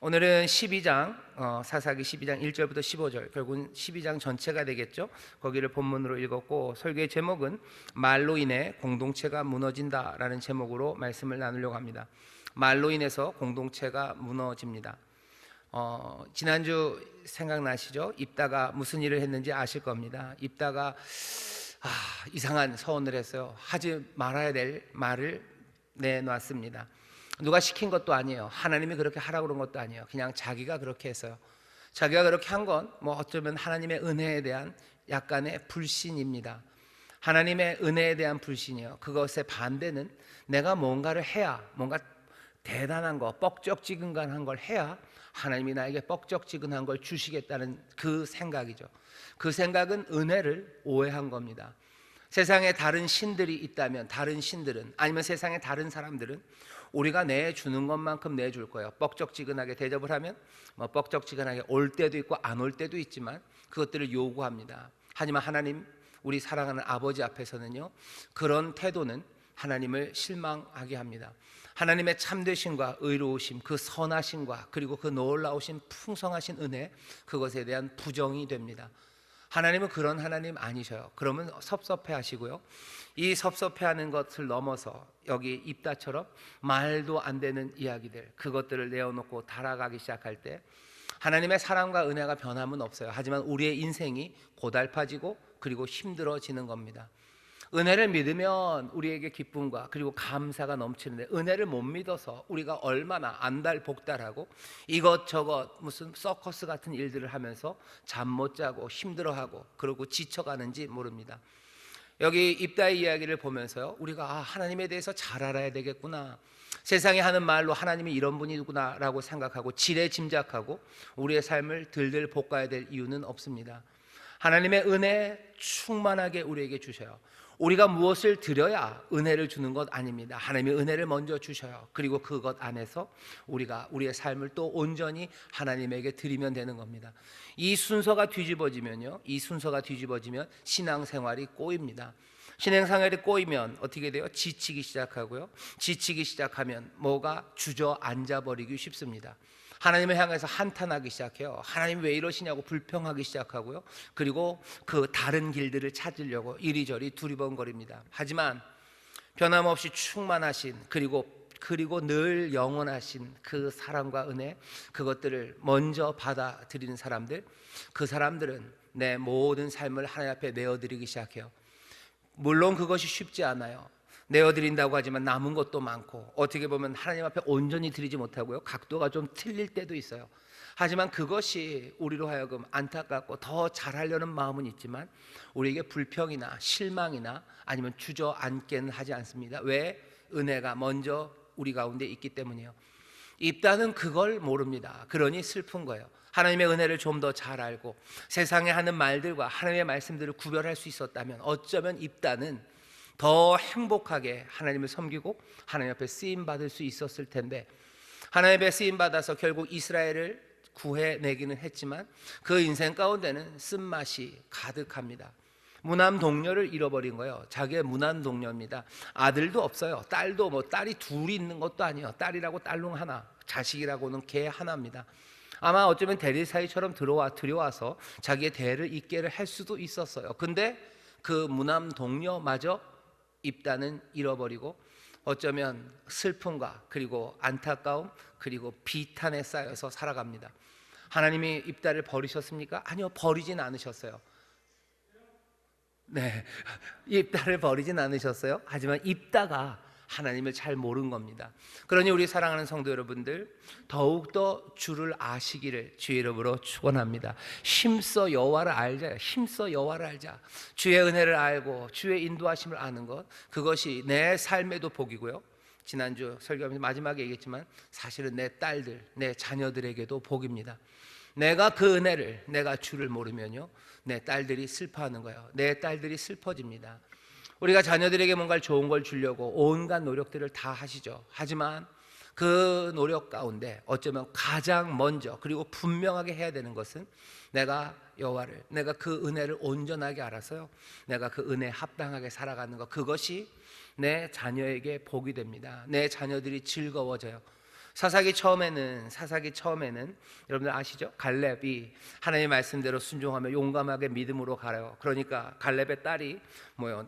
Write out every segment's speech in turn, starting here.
오늘은 12장 사사기 12장 1절부터 15절, 결국은 12장 전체가 되겠죠. 거기를 본문으로 읽었고, 설교의 제목은 말로 인해 공동체가 무너진다라는 제목으로 말씀을 나누려고 합니다. 말로 인해서 공동체가 무너집니다. 지난주 생각나시죠? 입다가 무슨 일을 했는지 아실 겁니다. 입다가 이상한 서원을 했어요. 하지 말아야 될 말을 내놨습니다. 누가 시킨 것도 아니에요. 하나님이 그렇게 하라고 그런 것도 아니에요. 그냥 자기가 그렇게 했어요. 자기가 그렇게 한 건 어쩌면 하나님의 은혜에 대한 약간의 불신입니다. 하나님의 은혜에 대한 불신이에요. 그것의 반대는 내가 뭔가를 해야, 뭔가 대단한 거, 뻑적지근한 걸 해야 하나님이 나에게 뻑적지근한 걸 주시겠다는 그 생각이죠. 그 생각은 은혜를 오해한 겁니다. 세상에 다른 신들이 있다면, 다른 신들은, 아니면 세상에 다른 사람들은 우리가 내주는 것만큼 내줄 거예요. 뻑적지근하게 대접을 하면 뻑적지근하게 올 때도 있고 안 올 때도 있지만 그것들을 요구합니다. 하지만 하나님, 우리 사랑하는 아버지 앞에서는요, 그런 태도는 하나님을 실망하게 합니다. 하나님의 참되심과 의로우심, 그 선하심과 그리고 그 놀라우신 풍성하신 은혜, 그것에 대한 부정이 됩니다. 하나님은 그런 하나님 아니셔요. 그러면 섭섭해 하시고요, 이 섭섭해하는 것을 넘어서 여기 입다처럼 말도 안 되는 이야기들, 그것들을 내어놓고 달아가기 시작할 때 하나님의 사랑과 은혜가 변함은 없어요. 하지만 우리의 인생이 고달파지고 그리고 힘들어지는 겁니다. 은혜를 믿으면 우리에게 기쁨과 그리고 감사가 넘치는데, 은혜를 못 믿어서 우리가 얼마나 안달복달하고 이것저것 무슨 서커스 같은 일들을 하면서 잠 못 자고 힘들어하고 그러고 지쳐가는지 모릅니다. 여기 입다의 이야기를 보면서요, 우리가 하나님에 대해서 잘 알아야 되겠구나, 세상에 하는 말로 하나님이 이런 분이구나 라고 생각하고 지레 짐작하고 우리의 삶을 들들 볶아야 될 이유는 없습니다. 하나님의 은혜 충만하게 우리에게 주셔요. 우리가 무엇을 드려야 은혜를 주는 것 아닙니다. 하나님이 은혜를 먼저 주셔요. 그리고 그것 안에서 우리가 우리의 삶을 또 온전히 하나님에게 드리면 되는 겁니다. 이 순서가 뒤집어지면 신앙생활이 꼬입니다. 신앙생활이 꼬이면 어떻게 돼요? 지치기 시작하고요, 지치기 시작하면 뭐가 주저앉아 버리기 쉽습니다. 하나님을 향해서 한탄하기 시작해요. 하나님 왜 이러시냐고 불평하기 시작하고요, 그리고 그 다른 길들을 찾으려고 이리저리 두리번거립니다. 하지만 변함없이 충만하신 그리고 늘 영원하신 그 사랑과 은혜, 그것들을 먼저 받아들이는 사람들, 그 사람들은 내 모든 삶을 하나님 앞에 내어드리기 시작해요. 물론 그것이 쉽지 않아요. 내어드린다고 하지만 남은 것도 많고, 어떻게 보면 하나님 앞에 온전히 드리지 못하고요, 각도가 좀 틀릴 때도 있어요. 하지만 그것이 우리로 하여금 안타깝고 더 잘하려는 마음은 있지만 우리에게 불평이나 실망이나 아니면 주저앉게는 하지 않습니다. 왜? 은혜가 먼저 우리 가운데 있기 때문이에요. 입다는 그걸 모릅니다. 그러니 슬픈 거예요. 하나님의 은혜를 좀 더 잘 알고 세상에 하는 말들과 하나님의 말씀들을 구별할 수 있었다면 어쩌면 입다는 더 행복하게 하나님을 섬기고 하나님 앞에 쓰임받을 수 있었을 텐데, 하나님 앞에 쓰임받아서 결국 이스라엘을 구해내기는 했지만 그 인생 가운데는 쓴맛이 가득합니다. 무남동녀를 잃어버린 거예요. 자기의 무남동녀입니다. 아들도 없어요. 딸도 딸이 둘이 있는 것도 아니에요. 딸이라고 딸롱 하나, 자식이라고는 개 하나입니다. 아마 어쩌면 대리 사이처럼 들여와서 자기의 대를 잇게를 할 수도 있었어요. 근데 그 무남동녀마저 입다는 잃어버리고 어쩌면 슬픔과 그리고 안타까움 그리고 비탄에 쌓여서 살아갑니다. 하나님이 입다를 버리셨습니까? 아니요, 버리진 않으셨어요. 네, 입다를 버리진 않으셨어요. 하지만 입다가 하나님을 잘 모른 겁니다. 그러니 우리 사랑하는 성도 여러분들, 더욱더 주를 아시기를 주의 이름으로 축원합니다. 힘써 여호와를 알자. 힘써 여호와를 알자. 주의 은혜를 알고 주의 인도하심을 아는 것, 그것이 내 삶에도 복이고요, 지난주 설교하면서 마지막에 얘기했지만 사실은 내 딸들, 내 자녀들에게도 복입니다. 내가 그 은혜를, 내가 주를 모르면요, 내 딸들이 슬퍼하는 거예요. 내 딸들이 슬퍼집니다. 우리가 자녀들에게 뭔가 좋은 걸 주려고 온갖 노력들을 다 하시죠. 하지만 그 노력 가운데 어쩌면 가장 먼저 그리고 분명하게 해야 되는 것은 내가 여호와를, 내가 그 은혜를 온전하게 알아서요, 내가 그 은혜에 합당하게 살아가는 것, 그것이 내 자녀에게 복이 됩니다. 내 자녀들이 즐거워져요. 사사기 처음에는 여러분들 아시죠? 갈렙이 하나님의 말씀대로 순종하며 용감하게 믿음으로 가요. 그러니까 갈렙의 딸이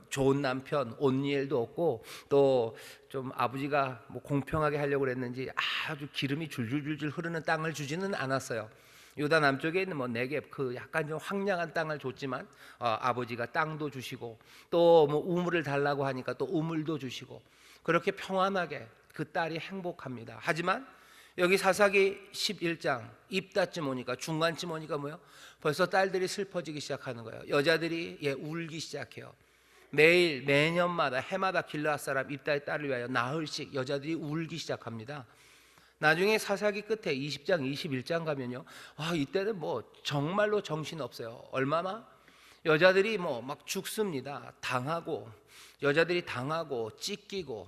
좋은 남편 온니엘도 없고, 또 좀 아버지가 공평하게 하려고 그랬는지 아주 기름이 줄줄줄줄 흐르는 땅을 주지는 않았어요. 유다 남쪽에 있는 네겝, 그 약간 좀 황량한 땅을 줬지만 아버지가 땅도 주시고, 또 우물을 달라고 하니까 또 우물도 주시고, 그렇게 평안하게 그 딸이 행복합니다. 하지만 여기 사사기 11장 입다쯤 오니까, 중간쯤 오니까 벌써 딸들이 슬퍼지기 시작하는 거예요. 여자들이 울기 시작해요. 매년마다 해마다 길르앗 사람 입다의 딸을 위하여 나흘씩 여자들이 울기 시작합니다. 나중에 사사기 끝에 20장 21장 가면요, 이때는 정말로 정신없어요. 얼마나 여자들이 막 죽습니다. 여자들이 당하고 찢기고,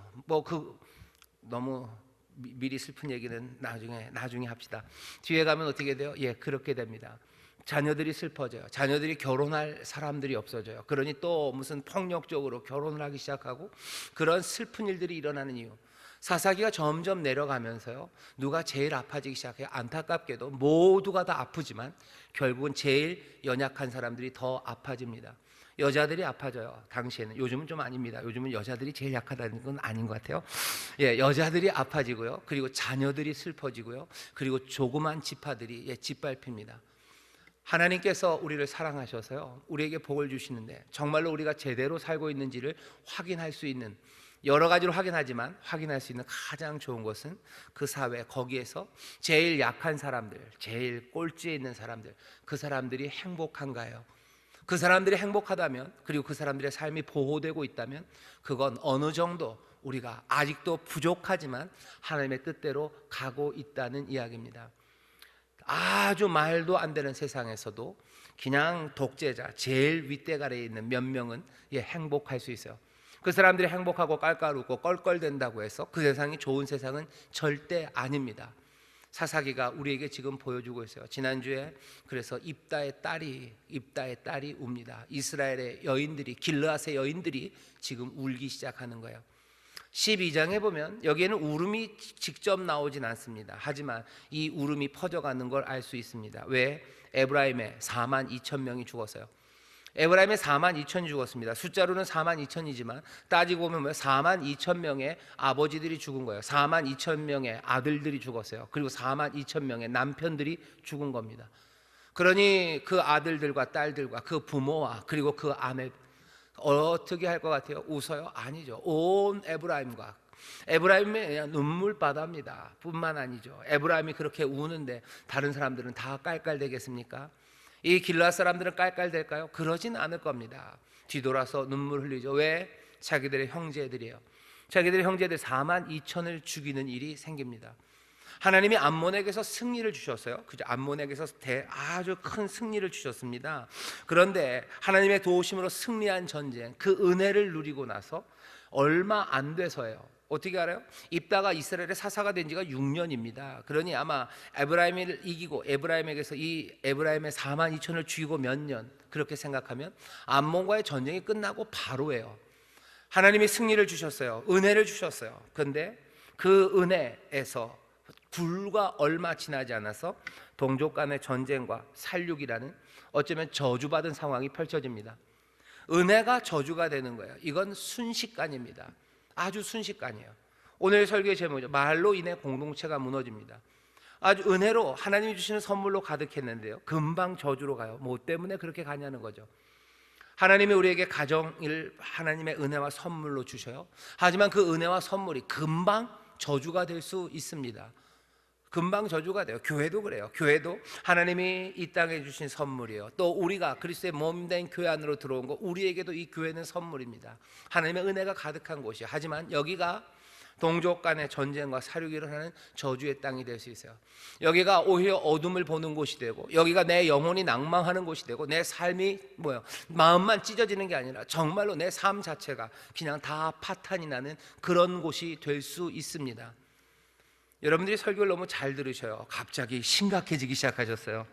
너무 미리 슬픈 얘기는 나중에 합시다. 뒤에 가면 어떻게 돼요? 그렇게 됩니다. 자녀들이 슬퍼져요. 자녀들이 결혼할 사람들이 없어져요. 그러니 또 무슨 폭력적으로 결혼을 하기 시작하고, 그런 슬픈 일들이 일어나는 이유, 사사기가 점점 내려가면서요, 누가 제일 아파지기 시작해요? 안타깝게도 모두가 다 아프지만 결국은 제일 연약한 사람들이 더 아파집니다. 여자들이 아파져요. 당시에는. 요즘은 좀 아닙니다. 요즘은 여자들이 제일 약하다는 건 아닌 것 같아요. 여자들이 아파지고요, 그리고 자녀들이 슬퍼지고요, 그리고 조그만 지파들이 짓밟힙니다. 하나님께서 우리를 사랑하셔서요, 우리에게 복을 주시는데 정말로 우리가 제대로 살고 있는지를 확인할 수 있는, 여러 가지로 확인하지만 확인할 수 있는 가장 좋은 것은 그 사회, 거기에서 제일 약한 사람들, 제일 꼴찌에 있는 사람들, 그 사람들이 행복한가요? 그 사람들이 행복하다면, 그리고 그 사람들의 삶이 보호되고 있다면, 그건 어느 정도 우리가 아직도 부족하지만 하나님의 뜻대로 가고 있다는 이야기입니다. 아주 말도 안 되는 세상에서도 그냥 독재자, 제일 윗대가리에 있는 몇 명은 행복할 수 있어요. 그 사람들이 행복하고 깔깔 웃고 껄껄댄다고 해서 그 세상이 좋은 세상은 절대 아닙니다. 사사기가 우리에게 지금 보여주고 있어요. 지난주에 그래서 입다의 딸이 웁니다. 이스라엘의 여인들이, 길르앗의 여인들이 지금 울기 시작하는 거예요. 12장에 보면 여기에는 울음이 직접 나오진 않습니다. 하지만 이 울음이 퍼져가는 걸 알 수 있습니다. 왜? 에브라임에 4만 2천 명이 죽었어요. 에브라임에 4만 2천이 죽었습니다. 숫자로는 4만 2천이지만 따지고 보면 4만 2천 명의 아버지들이 죽은 거예요. 4만 2천 명의 아들들이 죽었어요. 그리고 4만 2천 명의 남편들이 죽은 겁니다. 그러니 그 아들들과 딸들과 그 부모와 그리고 그 아내, 어떻게 할 것 같아요? 웃어요? 아니죠. 온 에브라임의 눈물바다입니다. 뿐만 아니죠. 에브라임이 그렇게 우는데 다른 사람들은 다 깔깔대겠습니까? 이 길르앗 사람들은 깔깔댈까요? 그러진 않을 겁니다. 뒤돌아서 눈물 흘리죠. 왜? 자기들의 형제들이에요. 자기들의 형제들 4만 2천을 죽이는 일이 생깁니다. 하나님이 암몬에게서 승리를 주셨어요. 그죠? 암몬에게서 아주 큰 승리를 주셨습니다. 그런데 하나님의 도우심으로 승리한 전쟁, 그 은혜를 누리고 나서 얼마 안 돼서예요. 어떻게 알아요? 입다가 이스라엘의 사사가 된 지가 6년입니다. 그러니 아마 에브라임을 이기고 에브라임에게서 이 에브라임의 4만 2천을 죽이고 몇 년, 그렇게 생각하면 암몬과의 전쟁이 끝나고 바로예요. 하나님이 승리를 주셨어요. 은혜를 주셨어요. 그런데 그 은혜에서 불과 얼마 지나지 않아서 동족 간의 전쟁과 살육이라는 어쩌면 저주받은 상황이 펼쳐집니다. 은혜가 저주가 되는 거예요. 이건 순식간입니다. 아주 순식간이에요. 오늘 설교의 제목이죠. 말로 인해 공동체가 무너집니다. 아주 은혜로 하나님이 주시는 선물로 가득했는데요, 금방 저주로 가요. 뭐 때문에 그렇게 가냐는 거죠. 하나님이 우리에게 가정을 하나님의 은혜와 선물로 주셔요. 하지만 그 은혜와 선물이 금방 저주가 될 수 있습니다. 금방 저주가 돼요. 교회도 그래요. 교회도 하나님이 이 땅에 주신 선물이에요. 또 우리가 그리스도의 몸된 교회 안으로 들어온 거, 우리에게도 이 교회는 선물입니다. 하나님의 은혜가 가득한 곳이에요. 하지만 여기가 동족 간의 전쟁과 살육이 일어나는 저주의 땅이 될 수 있어요. 여기가 오히려 어둠을 보는 곳이 되고, 여기가 내 영혼이 낭망하는 곳이 되고, 내 삶이 마음만 찢어지는 게 아니라 정말로 내 삶 자체가 그냥 다 파탄이 나는 그런 곳이 될 수 있습니다. 여러분들이 설교를 너무 잘 들으셔요. 갑자기 심각해지기 시작하셨어요.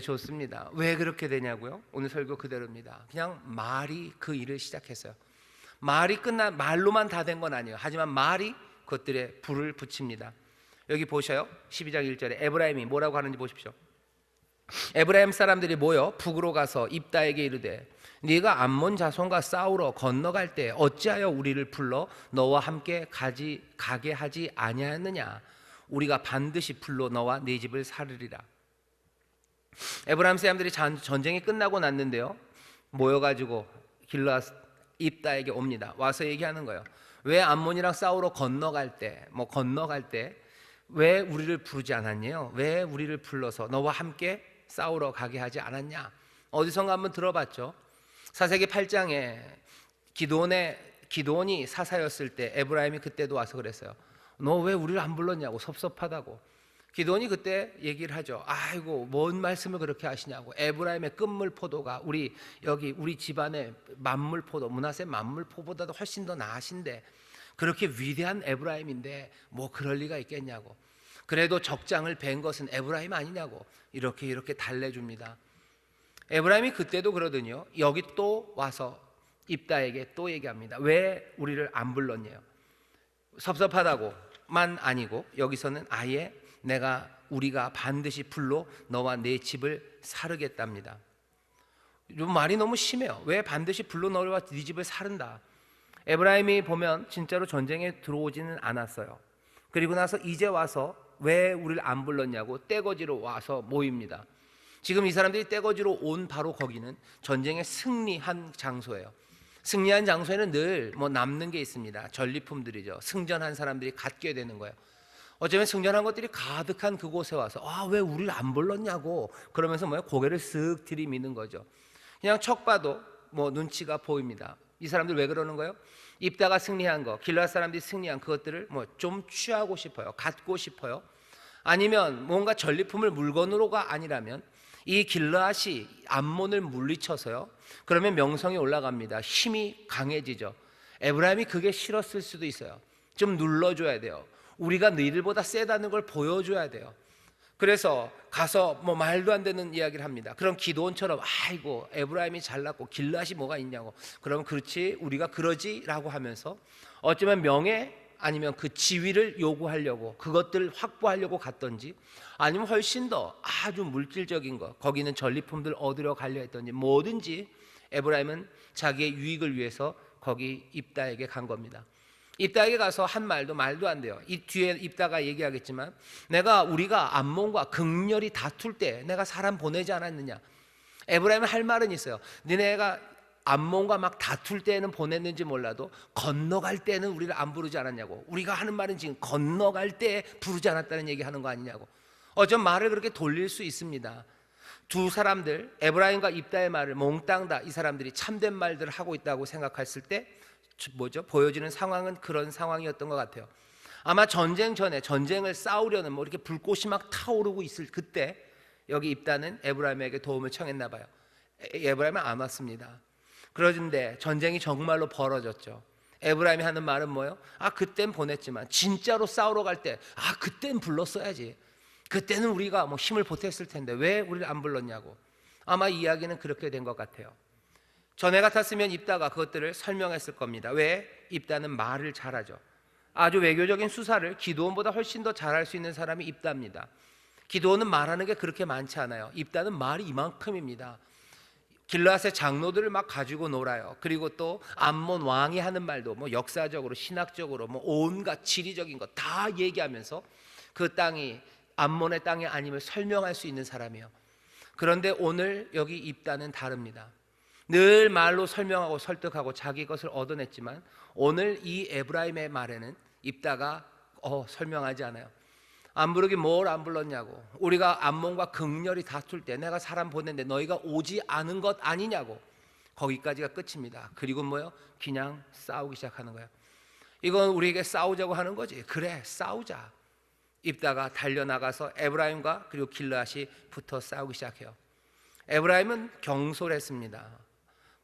좋습니다. 왜 그렇게 되냐고요? 오늘 설교 그대로입니다. 그냥 말이 그 일을 시작했어요. 말로만 다 된 건 아니에요. 하지만 말이 그것들에 불을 붙입니다. 여기 보셔요. 12장 1절에 에브라임이 뭐라고 하는지 보십시오. 에브라임 사람들이 모여 북으로 가서 입다에게 이르되 네가 암몬 자손과 싸우러 건너갈 때 어찌하여 우리를 불러 너와 함께 가게 하지 아니하였느냐. 우리가 반드시 불러 너와 네 집을 사르리라. 에브라임 사람들이 전쟁이 끝나고 났는데요, 모여가지고 길르앗 입다에게 옵니다. 와서 얘기하는 거예요. 왜 암몬이랑 싸우러 건너갈 때 왜 우리를 부르지 않았냐요? 왜 우리를 불러서 너와 함께 싸우러 가게 하지 않았냐? 어디선가 한번 들어봤죠. 사사기 8장에 기드온이 사사였을 때 에브라임이 그때도 와서 그랬어요. 너 왜 우리를 안 불렀냐고, 섭섭하다고. 기드온이 그때 얘기를 하죠. 아이고, 뭔 말씀을 그렇게 하시냐고. 에브라임의 끝물포도가 우리 집안의 만물포도, 므낫세 만물포보다도 훨씬 더 나으신데, 그렇게 위대한 에브라임인데 뭐 그럴 리가 있겠냐고. 그래도 적장을 벤 것은 에브라임 아니냐고 이렇게 달래줍니다. 에브라임이 그때도 그러더니요, 여기 또 와서 입다에게 또 얘기합니다. 왜 우리를 안 불렀냐요. 섭섭하다고만 아니고 여기서는 아예 우리가 반드시 불러 너와 네 집을 사르겠답니다. 말이 너무 심해요. 왜 반드시 불러 너와 네 집을 사른다. 에브라임이 보면 진짜로 전쟁에 들어오지는 않았어요. 그리고 나서 이제 와서 왜 우리를 안 불렀냐고 떼거지로 와서 모입니다. 지금 이 사람들이 떼거지로 온 바로 거기는 전쟁에 승리한 장소예요. 승리한 장소에는 늘 남는 게 있습니다. 전리품들이죠. 승전한 사람들이 갖게 되는 거예요. 어쩌면 승전한 것들이 가득한 그곳에 와서 왜 우리를 안 불렀냐고 그러면서 고개를 쓱 들이미는 거죠. 그냥 척 봐도 눈치가 보입니다. 이 사람들 왜 그러는 거예요? 입다가 승리한 거, 길르앗 사람들이 승리한 그것들을 좀 취하고 싶어요. 갖고 싶어요. 아니면 뭔가 전리품을 물건으로가 아니라면 이 길르앗이 암몬을 물리쳐서요, 그러면 명성이 올라갑니다. 힘이 강해지죠. 에브라임이 그게 싫었을 수도 있어요. 좀 눌러줘야 돼요. 우리가 너희들보다 세다는 걸 보여줘야 돼요. 그래서 가서 말도 안 되는 이야기를 합니다. 그럼 기드온처럼 아이고 에브라임이 잘났고 길르앗이 뭐가 있냐고, 그럼 그렇지 우리가 그러지라고 하면서 어쩌면 명예 아니면 그 지위를 요구하려고 그것들을 확보하려고 갔던지, 아니면 훨씬 더 아주 물질적인 것, 거기는 전리품들 얻으러 가려 했던지, 뭐든지 에브라임은 자기의 유익을 위해서 거기 입다에게 간 겁니다. 입다에게 가서 한 말도 안 돼요. 이 뒤에 입다가 얘기하겠지만 우리가 암몬과 극렬히 다툴 때 내가 사람 보내지 않았느냐. 에브라임은 할 말은 있어요. 니네가 암몬과 막 다툴 때는 보냈는지 몰라도 건너갈 때는 우리를 안 부르지 않았냐고. 우리가 하는 말은 지금 건너갈 때 부르지 않았다는 얘기 하는 거 아니냐고. 어쩜 말을 그렇게 돌릴 수 있습니다. 두 사람들, 에브라임과 입다의 말을 몽땅 다 이 사람들이 참된 말들을 하고 있다고 생각했을 때 보여지는 상황은 그런 상황이었던 것 같아요. 아마 전쟁 전에 전쟁을 싸우려는 이렇게 불꽃이 막 타오르고 있을 그때 여기 입다는 에브라임에게 도움을 청했나 봐요. 에브라임은 안 왔습니다. 그런데 전쟁이 정말로 벌어졌죠. 에브라임이 하는 말은 뭐예요? 그땐 보냈지만 진짜로 싸우러 갈 때 그땐 불렀어야지. 그때는 우리가 힘을 보탰을 텐데 왜 우리를 안 불렀냐고. 아마 이야기는 그렇게 된 것 같아요. 전에 같았으면 입다가 그것들을 설명했을 겁니다. 왜? 입다는 말을 잘하죠. 아주 외교적인 수사를 기드온보다 훨씬 더 잘할 수 있는 사람이 입다입니다. 기드온은 말하는 게 그렇게 많지 않아요. 입다는 말이 이만큼입니다. 길르앗의 장로들을 막 가지고 놀아요. 그리고 또 암몬 왕이 하는 말도 역사적으로 신학적으로 온갖 지리적인 거 다 얘기하면서 그 땅이 암몬의 땅이 아님을 설명할 수 있는 사람이에요. 그런데 오늘 여기 입다는 다릅니다. 늘 말로 설명하고 설득하고 자기 것을 얻어냈지만 오늘 이 에브라임의 말에는 입다가 설명하지 않아요. 안 부르긴 뭘 안 불렀냐고. 우리가 암몬과 극렬히 다툴 때 내가 사람 보냈는데 너희가 오지 않은 것 아니냐고. 거기까지가 끝입니다. 그리고 그냥 싸우기 시작하는 거예요. 이건 우리에게 싸우자고 하는 거지. 그래, 싸우자. 입다가 달려나가서 에브라임과 그리고 길르앗이 붙어 싸우기 시작해요. 에브라임은 경솔했습니다.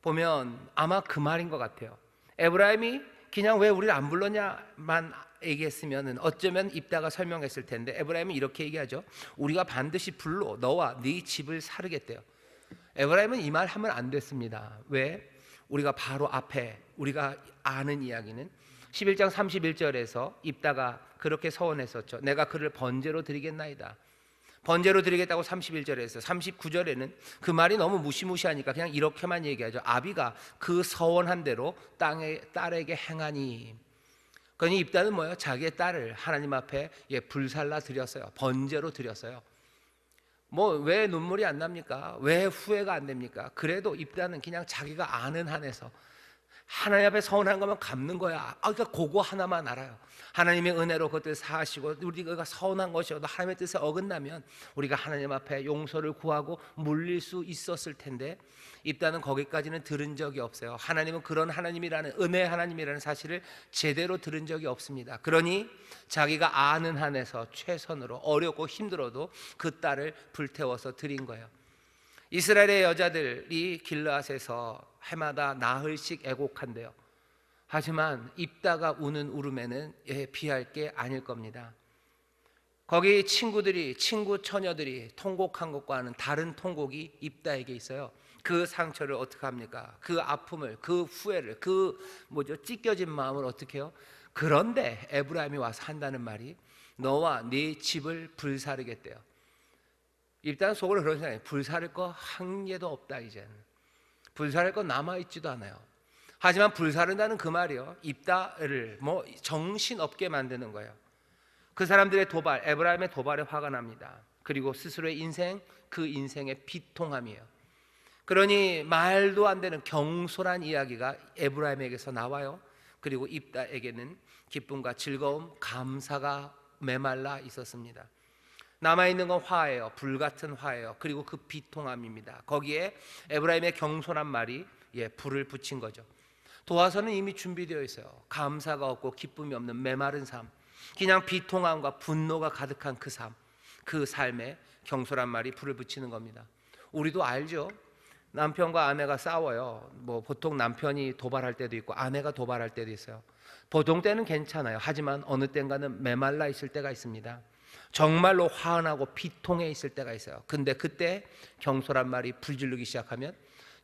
보면 아마 그 말인 것 같아요. 에브라임이 그냥 왜 우리를 안 불렀냐만 얘기했으면 어쩌면 입다가 설명했을 텐데, 에브라임은 이렇게 얘기하죠. 우리가 반드시 불러 너와 네 집을 사르겠대요. 에브라임은 이 말 하면 안 됐습니다. 왜? 우리가 바로 앞에 우리가 아는 이야기는 11장 31절에서 입다가 그렇게 서원했었죠. 내가 그를 번제로 드리겠나이다. 번제로 드리겠다고 31절에 했어요. 39절에는 그 말이 너무 무시무시하니까 그냥 이렇게만 얘기하죠. 아비가 그 서원한 대로 딸에게 행하니. 그러니 입다는 뭐예요? 자기의 딸을 하나님 앞에 불살라 드렸어요. 번제로 드렸어요. 뭐 왜 눈물이 안 납니까? 왜 후회가 안 됩니까? 그래도 입다는 그냥 자기가 아는 한에서 하나님 앞에 서운한 것만 갚는 거야. 그러니까 그거 하나만 알아요. 하나님의 은혜로 그것들 사하시고 우리가 서운한 것이어도 하나님의 뜻에 어긋나면 우리가 하나님 앞에 용서를 구하고 물릴 수 있었을 텐데 입다는 거기까지는 들은 적이 없어요. 하나님은 그런 하나님이라는, 은혜 하나님이라는 사실을 제대로 들은 적이 없습니다. 그러니 자기가 아는 한에서 최선으로, 어렵고 힘들어도 그 딸을 불태워서 드린 거예요. 이스라엘의 여자들이 길르앗에서 해마다 나흘씩 애곡한대요. 하지만 입다가 우는 울음에는 비할 게 아닐 겁니다. 거기 친구 처녀들이 통곡한 것과는 다른 통곡이 입다에게 있어요. 그 상처를 어떻게 합니까? 그 아픔을, 그 후회를, 찢겨진 마음을 어떻게 해요? 그런데 에브라임이 와서 한다는 말이 너와 네 집을 불사르겠대요. 입다는 속으로 그런 생각이에요. 불사를 거 한 개도 없다. 이제는 불사를 거 남아있지도 않아요. 하지만 불사른다는 그 말이요, 입다를 정신없게 만드는 거예요. 그 사람들의 도발, 에브라임의 도발에 화가 납니다. 그리고 스스로의 인생, 그 인생의 비통함이에요. 그러니 말도 안 되는 경솔한 이야기가 에브라임에게서 나와요. 그리고 입다에게는 기쁨과 즐거움, 감사가 메말라 있었습니다. 남아있는 건 화예요. 불같은 화예요. 그리고 그 비통함입니다. 거기에 에브라임의 경솔한 말이 불을 붙인 거죠. 도화선은 이미 준비되어 있어요. 감사가 없고 기쁨이 없는 메마른 삶, 그냥 비통함과 분노가 가득한 그 삶, 그 삶에 경솔한 말이 불을 붙이는 겁니다. 우리도 알죠. 남편과 아내가 싸워요. 보통 남편이 도발할 때도 있고 아내가 도발할 때도 있어요. 보통 때는 괜찮아요. 하지만 어느 때인가는 메말라 있을 때가 있습니다. 정말로 화나고 비통해 있을 때가 있어요. 근데 그때 경솔한 말이 불지르기 시작하면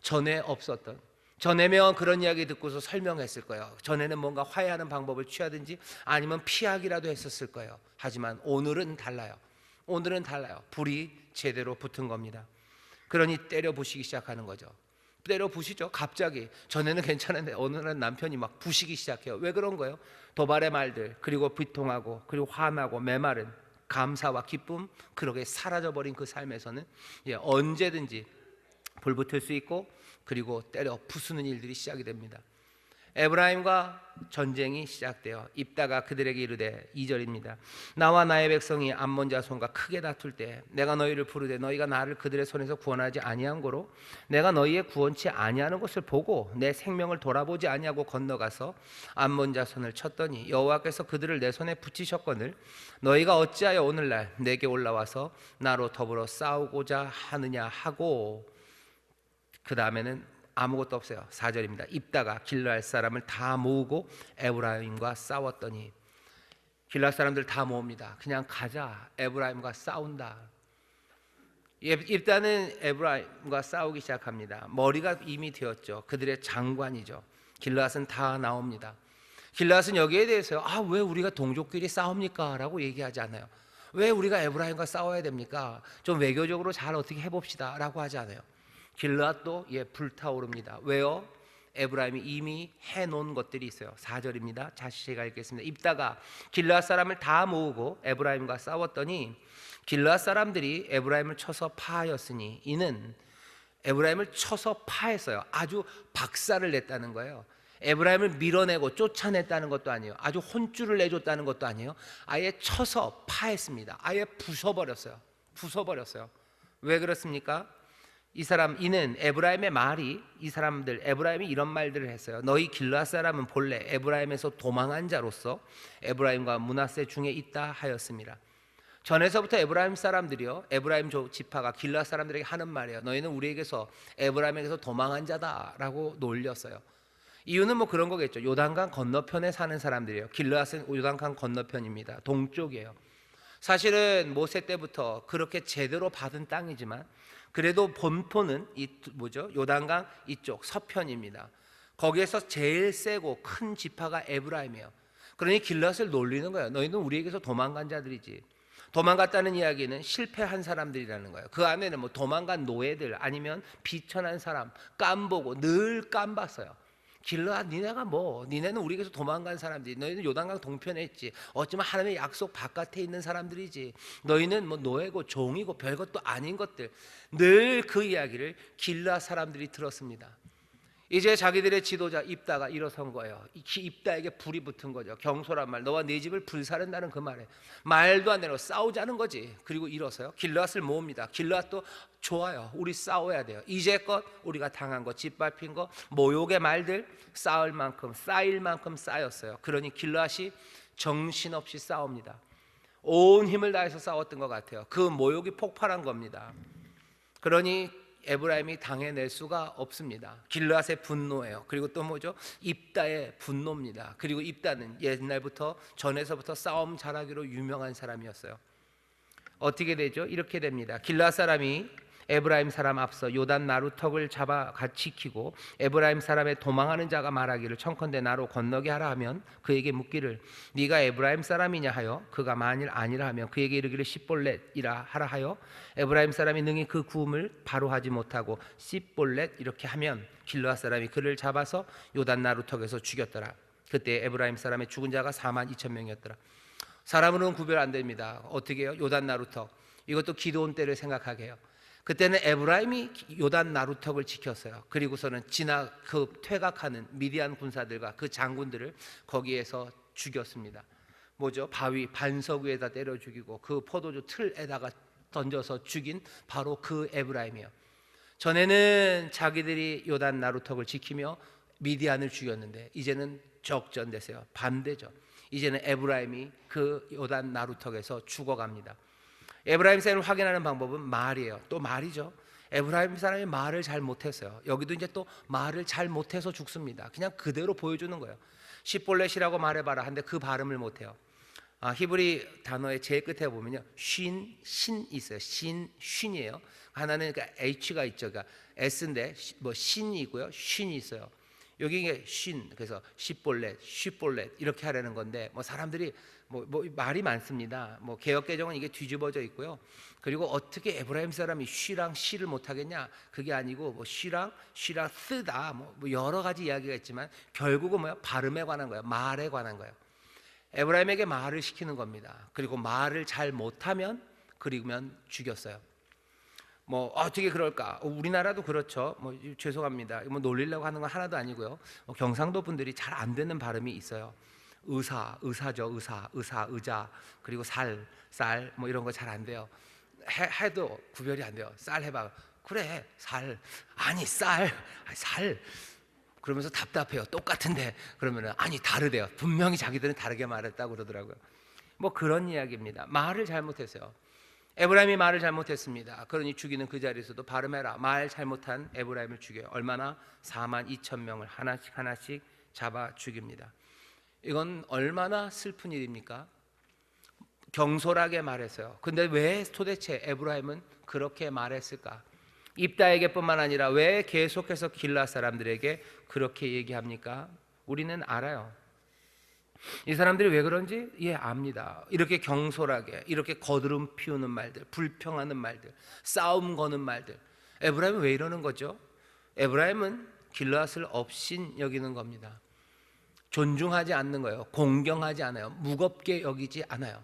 전에 없었던, 전에면 그런 이야기 듣고서 설명했을 거예요. 전에는 뭔가 화해하는 방법을 취하든지 아니면 피하기라도 했었을 거예요. 하지만 오늘은 달라요. 오늘은 달라요. 불이 제대로 붙은 겁니다. 그러니 때려 부시기 시작하는 거죠. 때려 부시죠. 갑자기. 전에는 괜찮은데 어느 날 남편이 막 부시기 시작해요. 왜 그런 거예요? 도발의 말들, 그리고 비통하고, 그리고 화나고 메마른 감사와 기쁨, 그렇게 사라져버린 그 삶에서는 언제든지 불붙을 수 있고, 그리고 때려 부수는 일들이 시작이 됩니다. 에브라임과 전쟁이 시작돼요. 입다가 그들에게 이르되, 2절입니다. 나와 나의 백성이 암몬 자손과 크게 다툴 때 내가 너희를 부르되 너희가 나를 그들의 손에서 구원하지 아니한 고로 내가 너희의 구원치 아니하는 것을 보고 내 생명을 돌아보지 아니하고 건너가서 암몬 자손을 쳤더니 여호와께서 그들을 내 손에 붙이셨거늘 너희가 어찌하여 오늘날 내게 올라와서 나로 더불어 싸우고자 하느냐 하고, 그 다음에는 아무것도 없어요. 4절입니다. 입다가 길르앗 사람을 다 모으고 에브라임과 싸웠더니, 길르앗 사람들 다 모읍니다. 그냥 가자, 에브라임과 싸운다. 입다는 에브라임과 싸우기 시작합니다. 머리가 이미 되었죠. 그들의 장관이죠. 길르앗은 다 나옵니다. 길르앗은 여기에 대해서요, 왜 우리가 동족끼리 싸웁니까? 라고 얘기하지 않아요. 왜 우리가 에브라임과 싸워야 됩니까? 좀 외교적으로 잘 어떻게 해봅시다 라고 하지 않아요. 길르앗도 불타오릅니다. 왜요? 에브라임이 이미 해놓은 것들이 있어요. 4절입니다. 다시 제가 읽겠습니다. 입다가 길르앗 사람을 다 모으고 에브라임과 싸웠더니 길르앗 사람들이 에브라임을 쳐서 파하였으니, 이는 에브라임을 쳐서 파했어요. 아주 박살을 냈다는 거예요. 에브라임을 밀어내고 쫓아냈다는 것도 아니에요. 아주 혼쭐을 내줬다는 것도 아니에요. 아예 쳐서 파했습니다. 아예 부숴버렸어요. 왜 그렇습니까? 이는 에브라임의 말이, 이 사람들 에브라임이 이런 말들을 했어요. 너희 길르앗 사람은 본래 에브라임에서 도망한 자로서 에브라임과 므낫세 중에 있다 하였습니다. 전에서부터 에브라임 사람들이요, 에브라임 지파가 길르앗 사람들에게 하는 말이에요. 너희는 우리에게서, 에브라임에게서 도망한 자다라고 놀렸어요. 이유는 그런 거겠죠. 요단강 건너편에 사는 사람들이에요. 길르앗은 요단강 건너편입니다. 동쪽이에요. 사실은 모세 때부터 그렇게 제대로 받은 땅이지만 그래도 본토는 요단강 이쪽 서편입니다. 거기에서 제일 세고 큰 지파가 에브라임이에요. 그러니 길앗을 놀리는 거예요. 너희는 우리에게서 도망간 자들이지. 도망갔다는 이야기는 실패한 사람들이라는 거예요. 그 안에는 뭐 도망간 노예들 아니면 비천한 사람, 깜보고 늘 깜봤어요. 길앗 니네가 뭐, 니네는 우리에게서 도망간 사람들이, 너희는 요단강 동편에 있지, 어쩌면 하나님의 약속 바깥에 있는 사람들이지, 너희는 뭐 노예고 종이고 별것도 아닌 것들, 늘 그 이야기를 길앗 사람들이 들었습니다. 이제 자기들의 지도자 입다가 일어선 거예요. 입다에게 불이 붙은 거죠. 경솔한 말, 너와 네 집을 불사른다는 그 말에 말도 안 되는 싸우자는 거지. 그리고 일어서요. 길앗을 모읍니다. 길앗도 좋아요. 우리 싸워야 돼요. 이제껏 우리가 당한 거, 짓밟힌 거, 모욕의 말들 쌓을 만큼 쌓일 만큼 쌓였어요. 그러니 길앗이 정신없이 싸웁니다. 온 힘을 다해서 싸웠던 것 같아요. 그 모욕이 폭발한 겁니다. 그러니 에브라임이 당해낼 수가 없습니다. 길앗의 분노예요. 그리고 또 뭐죠? 입다의 분노입니다. 그리고 입다는 옛날부터 전에서부터 싸움 잘하기로 유명한 사람이었어요. 어떻게 되죠? 이렇게 됩니다. 길앗 사람이 에브라임 사람 앞서 요단 나루턱을 잡아 지키고 에브라임 사람의 도망하는 자가 말하기를 청컨대 나로 건너게 하라 하면 그에게 묻기를 네가 에브라임 사람이냐 하여 그가 만일 아니라 하면 그에게 이르기를 십볼렛이라 하라 하여 에브라임 사람이 능히 그 구음을 바로 하지 못하고 십볼렛 이렇게 하면 길앗 사람이 그를 잡아서 요단 나루턱에서 죽였더라. 그때 에브라임 사람의 죽은 자가 42,000명이었더라. 사람으로는 구별 안 됩니다. 어떻게 해요? 요단 나루턱, 이것도 기드온 때를 생각하게 해요. 그때는 에브라임이 요단 나루턱을 지켰어요. 그리고서는 퇴각하는 미디안 군사들과 그 장군들을 거기에서 죽였습니다. 뭐죠? 바위 반석 위에다 때려 죽이고 그 포도주 틀에다가 던져서 죽인 바로 그 에브라임이에요. 전에는 자기들이 요단 나루턱을 지키며 미디안을 죽였는데 이제는 적전되세요. 반대죠. 이제는 에브라임이 그 요단 나루턱에서 죽어갑니다. 에브라임 사람을 확인하는 방법은 말이에요. 또 말이죠. 에브라임 사람이 말을 잘 못했어요. 여기도 이제 또 말을 잘 못해서 죽습니다. 그냥 그대로 보여주는 거예요. 십볼렛이라고 말해봐라 하는데 그 발음을 못해요. 히브리 단어의 제일 끝에 보면요, 신 있어요. 쉰이에요. 하나는 그러니까 H가 있죠. 그러니까 S인데 뭐 신이고요, 쉰이 있어요. 여기 이게 쉰, 그래서 십볼렛, 쉽볼렛 이렇게 하려는 건데 뭐 사람들이 뭐 말이 많습니다. 뭐 개역개정은 이게 뒤집어져 있고요. 그리고 어떻게 에브라임 사람이 쉬랑 시를 못하겠냐? 그게 아니고 뭐 쉬랑 쓰다 뭐 여러 가지 이야기가 있지만 결국은 뭐야? 발음에 관한 거예요. 말에 관한 거예요. 에브라임에게 말을 시키는 겁니다. 그리고 말을 잘 못하면 그리면 죽였어요. 뭐 어떻게 그럴까? 우리나라도 그렇죠. 뭐 죄송합니다. 뭐 놀리려고 하는 건 하나도 아니고요. 경상도 분들이 잘 안 듣는 발음이 있어요. 의사죠. 의자 그리고 쌀 뭐 이런 거 잘 안 돼요. 해도 구별이 안 돼요. 쌀 해봐. 그래 쌀 아니 쌀 그러면서 답답해요. 똑같은데 그러면은 아니 다르대요. 분명히 자기들은 다르게 말했다고 그러더라고요. 뭐 그런 이야기입니다. 말을 잘못했어요. 에브라임이 말을 잘못했습니다. 그러니 죽이는 그 자리에서도 발음해라. 말 잘못한 에브라임을 죽여요. 얼마나? 42,000명을 하나씩 잡아 죽입니다. 이건 얼마나 슬픈 일입니까? 경솔하게 말했어요. 근데 왜 도대체 에브라임은 그렇게 말했을까? 입다에게뿐만 아니라 왜 계속해서 길앗 사람들에게 그렇게 얘기합니까? 우리는 알아요. 이 사람들이 왜 그런지 압니다. 이렇게 경솔하게, 이렇게 거드름 피우는 말들, 불평하는 말들, 싸움 거는 말들. 에브라임은 왜 이러는 거죠? 에브라임은 길앗을 업신 여기는 겁니다. 존중하지 않는 거예요. 공경하지 않아요. 무겁게 여기지 않아요.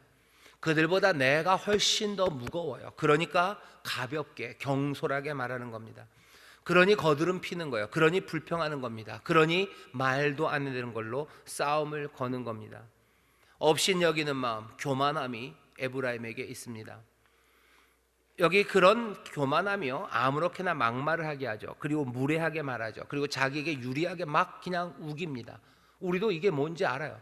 그들보다 내가 훨씬 더 무거워요. 그러니까 가볍게 경솔하게 말하는 겁니다. 그러니 거드름 피는 거예요. 그러니 불평하는 겁니다. 그러니 말도 안 되는 걸로 싸움을 거는 겁니다. 업신 여기는 마음, 교만함이 에브라임에게 있습니다. 여기 그런 교만함이요, 아무렇게나 막말을 하게 하죠. 그리고 무례하게 말하죠. 그리고 자기에게 유리하게 막 그냥 우깁니다. 우리도 이게 뭔지 알아요.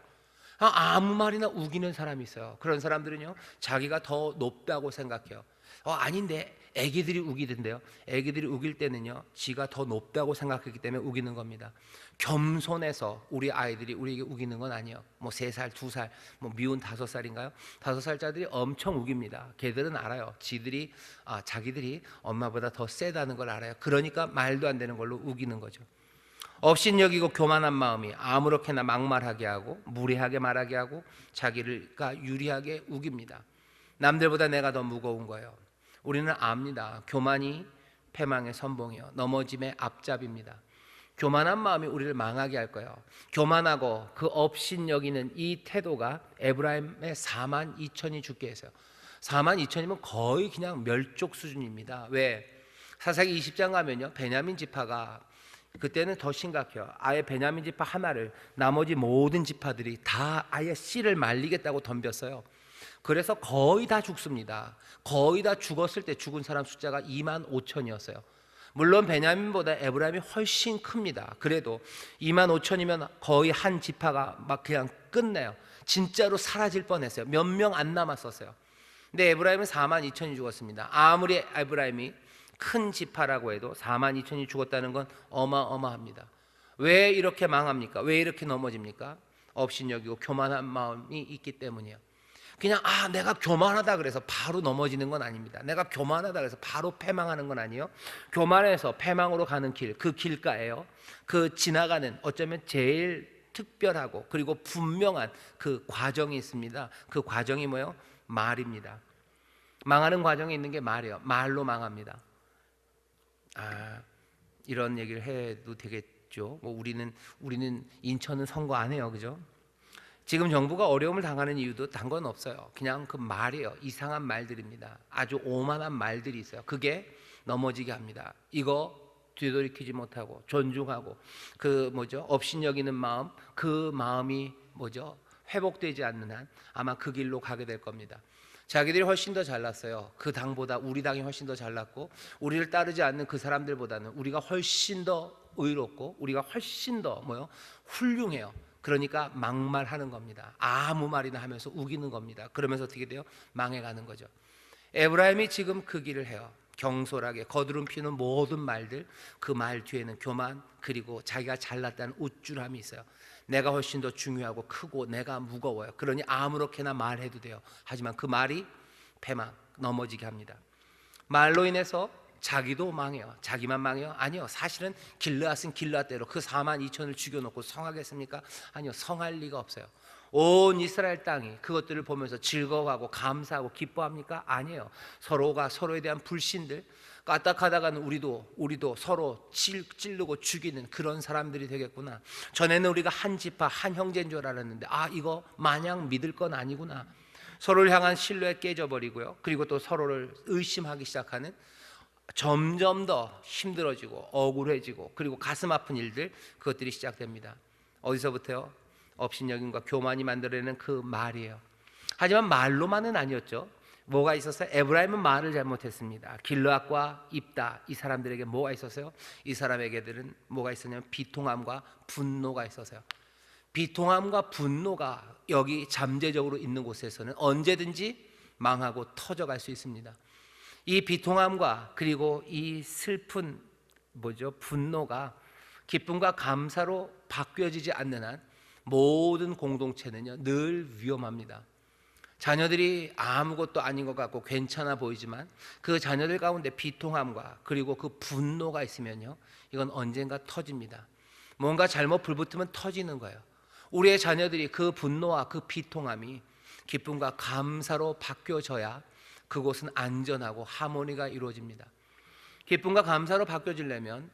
아무 말이나 우기는 사람이 있어요. 그런 사람들은요, 자기가 더 높다고 생각해요. 아닌데 애기들이 우기던데요. 애기들이 우길 때는요, 지가 더 높다고 생각했기 때문에 우기는 겁니다. 겸손해서 우리 아이들이 우리에게 우기는 건 아니에요. 뭐 3살, 2살, 뭐 미운 5살인가요? 5살짜리들이 엄청 우깁니다. 걔들은 알아요. 자기들이 엄마보다 더 세다는 걸 알아요. 그러니까 말도 안 되는 걸로 우기는 거죠. 업신여기고 교만한 마음이 아무렇게나 막말하게 하고 무례하게 말하게 하고 자기가 유리하게 우깁니다. 남들보다 내가 더 무거운 거예요. 우리는 압니다. 교만이 패망의 선봉이요 넘어짐의 앞잡이입니다. 교만한 마음이 우리를 망하게 할 거예요. 교만하고 그 업신여기는 이 태도가 에브라임의 4만 2천이 죽게 했어요. 4만 2천이면 거의 그냥 멸족 수준입니다. 왜? 사사기 20장 가면요 베냐민 지파가 그때는 더 심각해요. 아예 베냐민 지파 하나를 나머지 모든 지파들이 다 아예 씨를 말리겠다고 덤볐어요. 그래서 거의 다 죽습니다. 거의 다 죽었을 때 죽은 사람 숫자가 2만 5천이었어요. 물론 베냐민보다 에브라임이 훨씬 큽니다. 그래도 2만 5천이면 거의 한 지파가 막 그냥 끝내요. 진짜로 사라질 뻔했어요. 몇 명 안 남았었어요. 근데 에브라임은 4만 2천이 죽었습니다. 아무리 에브라임이 큰 지파라고 해도 4만 2천이 죽었다는 건 어마어마합니다. 왜 이렇게 망합니까? 왜 이렇게 넘어집니까? 업신여기고 교만한 마음이 있기 때문이에요. 그냥 내가 교만하다 그래서 바로 넘어지는 건 아닙니다. 내가 교만하다 그래서 바로 패망하는 건 아니에요. 교만해서 패망으로 가는 길, 그 길가에요 그 지나가는 어쩌면 제일 특별하고 그리고 분명한 그 과정이 있습니다. 그 과정이 뭐예요? 말입니다. 망하는 과정에 있는 게 말이에요. 말로 망합니다. 이런 얘기를 해도 되겠죠. 뭐 우리는 인천은 선거 안 해요, 그죠? 지금 정부가 어려움을 당하는 이유도 단 건 없어요. 그냥 그 말이에요. 이상한 말들입니다. 아주 오만한 말들이 있어요. 그게 넘어지게 합니다. 이거 되돌이키지 못하고 존중하고 그 업신여기는 마음, 그 마음이 회복되지 않는 한 아마 그 길로 가게 될 겁니다. 자기들이 훨씬 더 잘났어요. 그 당보다 우리 당이 훨씬 더 잘났고 우리를 따르지 않는 그 사람들보다는 우리가 훨씬 더 의롭고 우리가 훨씬 더 훌륭해요. 그러니까 막말하는 겁니다. 아무 말이나 하면서 우기는 겁니다. 그러면서 어떻게 돼요? 망해가는 거죠. 에브라임이 지금 그 길을 해요. 경솔하게 거드름 피우는 모든 말들, 그 말 뒤에는 교만 그리고 자기가 잘났다는 우쭐함이 있어요. 내가 훨씬 더 중요하고 크고 내가 무거워요. 그러니 아무렇게나 말해도 돼요. 하지만 그 말이 패망, 넘어지게 합니다. 말로 인해서 자기도 망해요. 자기만 망해요? 아니요. 사실은 길르앗은 길르앗대로 그 4만 2천을 죽여놓고 성하겠습니까? 아니요. 성할 리가 없어요. 온 이스라엘 땅이 그것들을 보면서 즐거워하고 감사하고 기뻐합니까? 아니에요. 서로가 서로에 대한 불신들, 까딱하다가는 우리도 서로 찌르고 죽이는 그런 사람들이 되겠구나. 전에는 우리가 한 지파 한 형제인 줄 알았는데 이거 마냥 믿을 건 아니구나. 서로를 향한 신뢰가 깨져버리고요. 그리고 또 서로를 의심하기 시작하는, 점점 더 힘들어지고 억울해지고 그리고 가슴 아픈 일들, 그것들이 시작됩니다. 어디서부터요? 업신여김과 교만이 만들어내는 그 말이에요. 하지만 말로만은 아니었죠. 뭐가 있었어요? 에브라임은 말을 잘못했습니다. 길르앗과 입다, 이 사람들에게 뭐가 있었어요? 이 사람에게들은 뭐가 있었냐면 비통함과 분노가 있었어요. 비통함과 분노가 여기 잠재적으로 있는 곳에서는 언제든지 망하고 터져갈 수 있습니다. 이 비통함과 그리고 이 슬픈 분노가 기쁨과 감사로 바뀌어지지 않는 한 모든 공동체는요 늘 위험합니다. 자녀들이 아무것도 아닌 것 같고 괜찮아 보이지만 그 자녀들 가운데 비통함과 그리고 그 분노가 있으면요 이건 언젠가 터집니다. 뭔가 잘못 불붙으면 터지는 거예요. 우리의 자녀들이 그 분노와 그 비통함이 기쁨과 감사로 바뀌어져야 그곳은 안전하고 하모니가 이루어집니다. 기쁨과 감사로 바뀌어지려면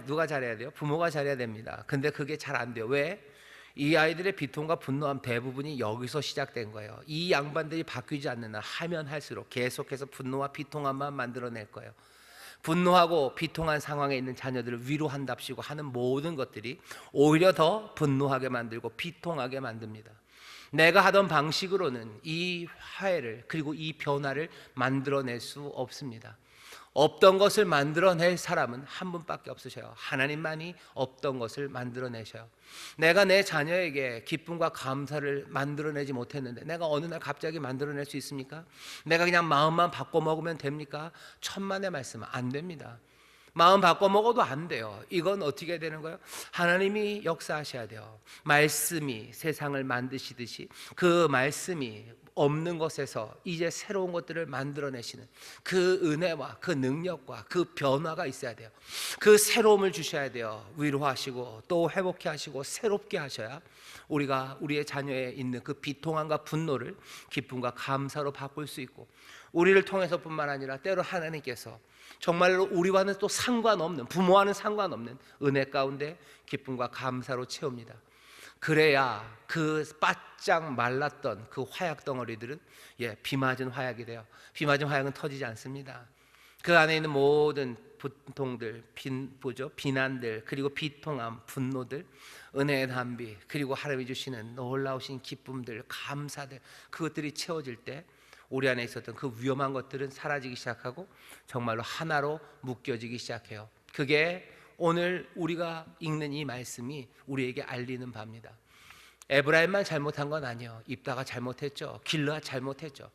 누가 잘해야 돼요? 부모가 잘해야 됩니다. 근데 그게 잘 안 돼요. 왜? 이 아이들의 비통과 분노함 대부분이 여기서 시작된 거예요. 이 양반들이 바뀌지 않는 한 하면 할수록 계속해서 분노와 비통함만 만들어낼 거예요. 분노하고 비통한 상황에 있는 자녀들을 위로한답시고 하는 모든 것들이 오히려 더 분노하게 만들고 비통하게 만듭니다. 내가 하던 방식으로는 이 화해를 그리고 이 변화를 만들어낼 수 없습니다. 없던 것을 만들어낼 사람은 한 분밖에 없으셔요. 하나님만이 없던 것을 만들어내셔요. 내가 내 자녀에게 기쁨과 감사를 만들어내지 못했는데 내가 어느 날 갑자기 만들어낼 수 있습니까? 내가 그냥 마음만 바꿔 먹으면 됩니까? 천만의 말씀은 안 됩니다. 마음 바꿔 먹어도 안 돼요. 이건 어떻게 되는 거예요? 하나님이 역사하셔야 돼요. 말씀이 세상을 만드시듯이 그 말씀이 없는 것에서 이제 새로운 것들을 만들어내시는 그 은혜와 그 능력과 그 변화가 있어야 돼요. 그 새로움을 주셔야 돼요. 위로하시고 또 회복해 하시고 새롭게 하셔야 우리가 우리의 자녀에 있는 그 비통함과 분노를 기쁨과 감사로 바꿀 수 있고, 우리를 통해서뿐만 아니라 때로 하나님께서 정말로 우리와는 또 상관없는, 부모와는 상관없는 은혜 가운데 기쁨과 감사로 채웁니다. 그래야 그 바짝 말랐던 그 화약 덩어리들은 비 맞은 화약이 돼요. 비 맞은 화약은 터지지 않습니다. 그 안에 있는 모든 고통들, 비난들, 그리고 비통함, 분노들, 은혜의 담비, 그리고 하나님이 주시는 놀라우신 기쁨들, 감사들, 그것들이 채워질 때 우리 안에 있었던 그 위험한 것들은 사라지기 시작하고 정말로 하나로 묶여지기 시작해요. 그게 오늘 우리가 읽는 이 말씀이 우리에게 알리는 바입니다. 에브라임만 잘못한 건 아니에요. 입다가 잘못했죠. 길르앗 잘못했죠.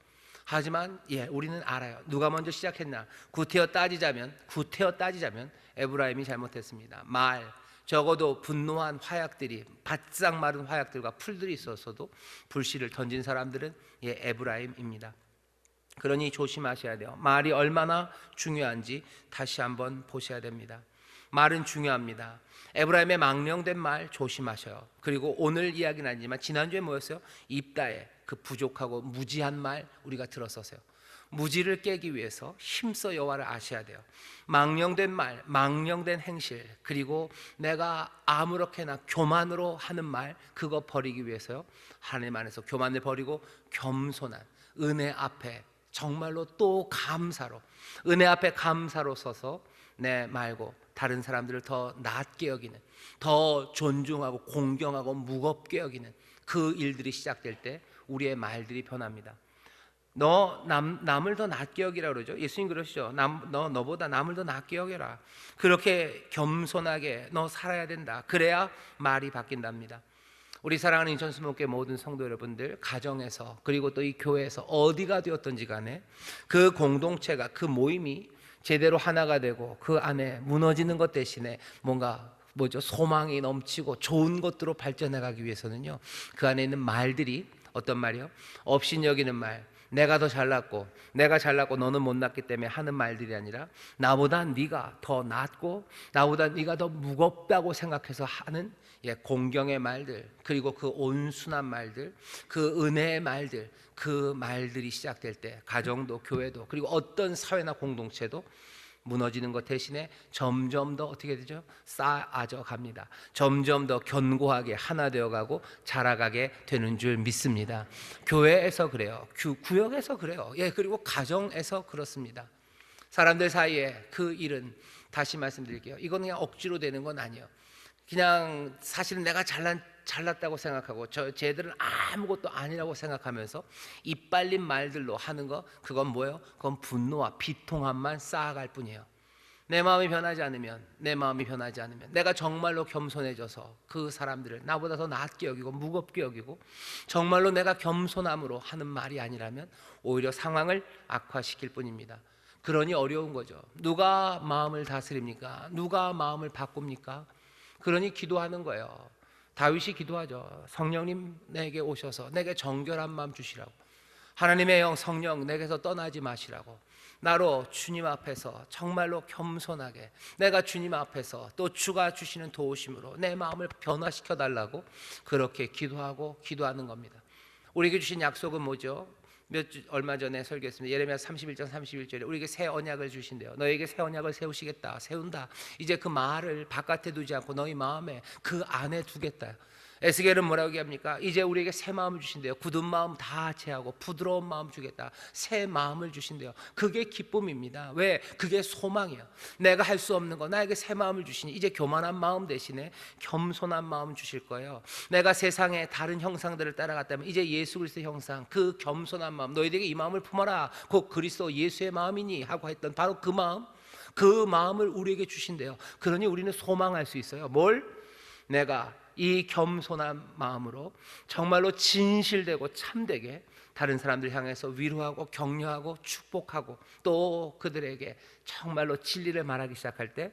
하지만 우리는 알아요. 누가 먼저 시작했나? 구태여 따지자면 에브라임이 잘못했습니다. 적어도 분노한 화약들이, 바싹 마른 화약들과 풀들이 있었어도 불씨를 던진 사람들은 에브라임입니다. 그러니 조심하셔야 돼요. 말이 얼마나 중요한지 다시 한번 보셔야 됩니다. 말은 중요합니다. 에브라임의 망령된 말 조심하셔요. 그리고 오늘 이야기는 아니지만 지난주에 뭐였어요? 입다의 그 부족하고 무지한 말 우리가 들었었어요. 무지를 깨기 위해서 힘써 여호와를 아셔야 돼요. 망령된 말, 망령된 행실, 그리고 내가 아무렇게나 교만으로 하는 말, 그거 버리기 위해서요, 하나님 안에서 교만을 버리고 겸손한 은혜 앞에 정말로 또 감사로, 은혜 앞에 감사로 서서 내 말고 다른 사람들을 더 낮게 여기는, 더 존중하고 공경하고 무겁게 여기는 그 일들이 시작될 때 우리의 말들이 변합니다. 너 남을 더 낮게 여기라 그러죠. 예수님 그러시죠. 너보다 남을 더 낮게 여겨라. 그렇게 겸손하게 너 살아야 된다. 그래야 말이 바뀐답니다. 우리 사랑하는 인천수목회 모든 성도 여러분들, 가정에서 그리고 또 이 교회에서 어디가 되었든지 간에 그 공동체가, 그 모임이 제대로 하나가 되고 그 안에 무너지는 것 대신에 뭔가 소망이 넘치고 좋은 것들로 발전해 가기 위해서는요, 그 안에 있는 말들이 어떤 말이요? 업신여기는 말, 내가 더 잘났고 너는 못났기 때문에 하는 말들이 아니라 나보다 네가 더 낫고 나보다 네가 더 무겁다고 생각해서 하는 공경의 말들, 그리고 그 온순한 말들, 그 은혜의 말들, 그 말들이 시작될 때 가정도 교회도 그리고 어떤 사회나 공동체도 무너지는 것 대신에 점점 더 어떻게 되죠? 쌓아져 갑니다. 점점 더 견고하게 하나 되어가고 자라가게 되는 줄 믿습니다. 교회에서 그래요. 구역에서 그래요. 그리고 가정에서 그렇습니다. 사람들 사이에 그 일은, 다시 말씀드릴게요, 이건 그냥 억지로 되는 건 아니에요. 그냥 사실은 내가 잘났다고 생각하고 쟤들은 아무것도 아니라고 생각하면서 이빨린 말들로 하는 거, 그건 뭐예요? 그건 분노와 비통함만 쌓아갈 뿐이에요. 내 마음이 변하지 않으면 내가 정말로 겸손해져서 그 사람들을 나보다 더 낮게 여기고 무겁게 여기고 정말로 내가 겸손함으로 하는 말이 아니라면 오히려 상황을 악화시킬 뿐입니다. 그러니 어려운 거죠. 누가 마음을 다스립니까? 누가 마음을 바꿉니까? 그러니 기도하는 거예요. 다윗이 기도하죠. 성령님 내게 오셔서 내게 정결한 마음 주시라고, 하나님의 영 성령 내게서 떠나지 마시라고, 나로 주님 앞에서 정말로 겸손하게 내가 주님 앞에서 또 주가 주시는 도우심으로 내 마음을 변화시켜 달라고 그렇게 기도하는 겁니다. 우리에게 주신 약속은 뭐죠? 얼마 전에 설교했습니다. 예레미야 31장 31절에 우리에게 새 언약을 주신대요. 너에게 새 언약을 세운다. 이제 그 말을 바깥에 두지 않고 너희 마음에 그 안에 두겠다. 에스겔은 뭐라고 얘기합니까? 이제 우리에게 새 마음을 주신대요. 굳은 마음 다 제하고 부드러운 마음 주겠다. 새 마음을 주신대요. 그게 기쁨입니다. 왜? 그게 소망이에요. 내가 할 수 없는 거 나에게 새 마음을 주시니 이제 교만한 마음 대신에 겸손한 마음 주실 거예요. 내가 세상의 다른 형상들을 따라갔다면 이제 예수 그리스도의 형상, 그 겸손한 마음, 너희들에게 이 마음을 품어라, 곧 그리스도 예수의 마음이니 하고 했던 바로 그 마음을 우리에게 주신대요. 그러니 우리는 소망할 수 있어요. 뭘? 내가 이 겸손한 마음으로 정말로 진실되고 참되게 다른 사람들 향해서 위로하고 격려하고 축복하고 또 그들에게 정말로 진리를 말하기 시작할 때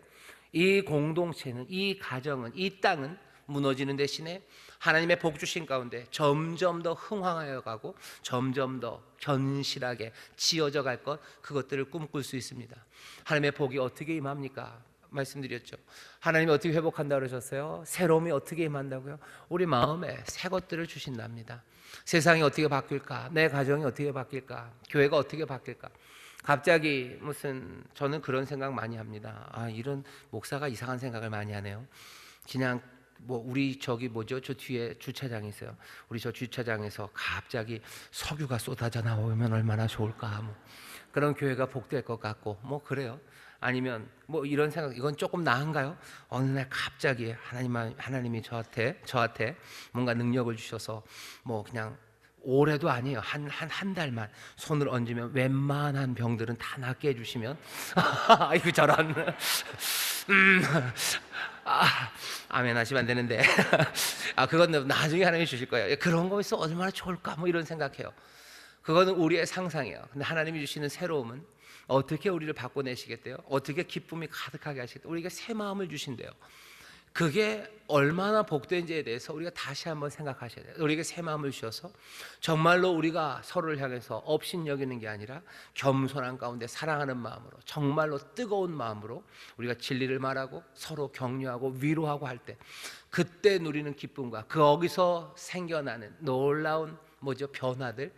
이 공동체는, 이 가정은, 이 땅은 무너지는 대신에 하나님의 복 주신 가운데 점점 더 흥황하여 가고 점점 더 견실하게 지어져 갈 것, 그것들을 꿈꿀 수 있습니다. 하나님의 복이 어떻게 임합니까? 말씀드렸죠. 하나님이 어떻게 회복한다고 그러셨어요? 새로움이 어떻게 임한다고요? 우리 마음에 새 것들을 주신답니다. 세상이 어떻게 바뀔까? 내 가정이 어떻게 바뀔까? 교회가 어떻게 바뀔까? 갑자기 무슨, 저는 그런 생각 많이 합니다. 이런 목사가 이상한 생각을 많이 하네요. 그냥 우리 저기 뭐죠? 저 뒤에 주차장이 있어요. 우리 저 주차장에서 갑자기 석유가 쏟아져 나오면 얼마나 좋을까? 그런 교회가 복될 것 같고 그래요. 아니면 이런 생각, 이건 조금 나은가요? 어느 날 갑자기 하나님이 저한테 뭔가 능력을 주셔서 그냥 올해도 아니에요. 한 달만 손을 얹으면 웬만한 병들은 다 낫게 해주시면 아이고 저런 아멘 하시면 안 되는데 그건 나중에 하나님이 주실 거예요. 그런 거 있어 얼마나 좋을까 이런 생각해요. 그거는 우리의 상상이에요. 근데 하나님이 주시는 새로움은 어떻게 우리를 바꿔내시겠대요? 어떻게 기쁨이 가득하게 하시겠대요? 우리에게 새 마음을 주신대요. 그게 얼마나 복된지에 대해서 우리가 다시 한번 생각하셔야 돼요. 우리에게 새 마음을 주셔서 정말로 우리가 서로를 향해서 업신여기는 게 아니라 겸손한 가운데 사랑하는 마음으로, 정말로 뜨거운 마음으로 우리가 진리를 말하고 서로 격려하고 위로하고 할 때, 그때 누리는 기쁨과 거기서 생겨나는 놀라운 변화들,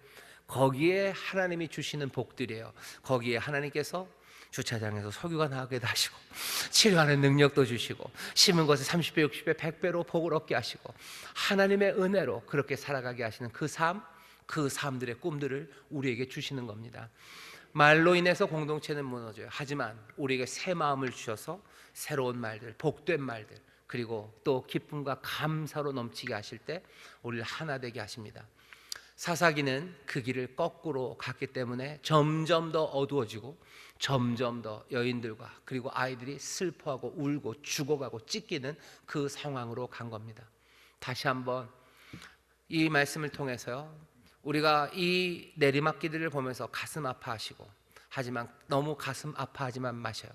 거기에 하나님이 주시는 복들이에요. 거기에 하나님께서 주차장에서 석유가 나오게도 하시고 치료하는 능력도 주시고 심은 것을 30배, 60배, 100배로 복을 얻게 하시고 하나님의 은혜로 그렇게 살아가게 하시는 그 삶들의 꿈들을 우리에게 주시는 겁니다. 말로 인해서 공동체는 무너져요. 하지만 우리에게 새 마음을 주셔서 새로운 말들, 복된 말들, 그리고 또 기쁨과 감사로 넘치게 하실 때 우리를 하나 되게 하십니다. 사사기는 그 길을 거꾸로 갔기 때문에 점점 더 어두워지고 점점 더 여인들과 그리고 아이들이 슬퍼하고 울고 죽어가고 찢기는 그 상황으로 간 겁니다. 다시 한번 이 말씀을 통해서요, 우리가 이 내리막길들을 보면서 가슴 아파하시고, 하지만 너무 가슴 아파하지만 마셔요.